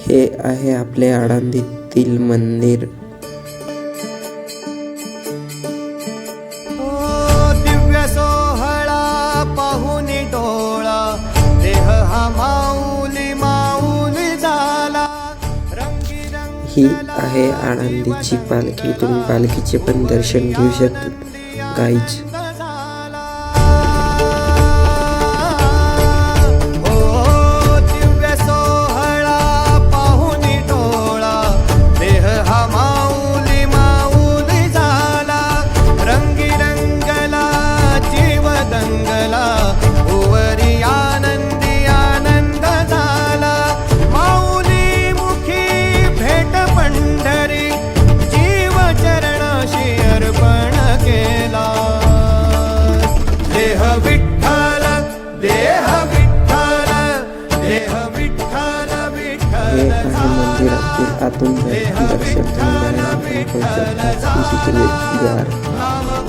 हे आहे आपले आळंदीतील मंदिर. दिव्य सोहळा पाहून डोळा देह हा माऊली माऊली झाला. ही आहे आळंदीची पालखी. तुम्ही पालखीचे पण दर्शन घेऊ शकता गाईज. हे आहे मंदिरातील आतून दर्शन घ्यायला आपण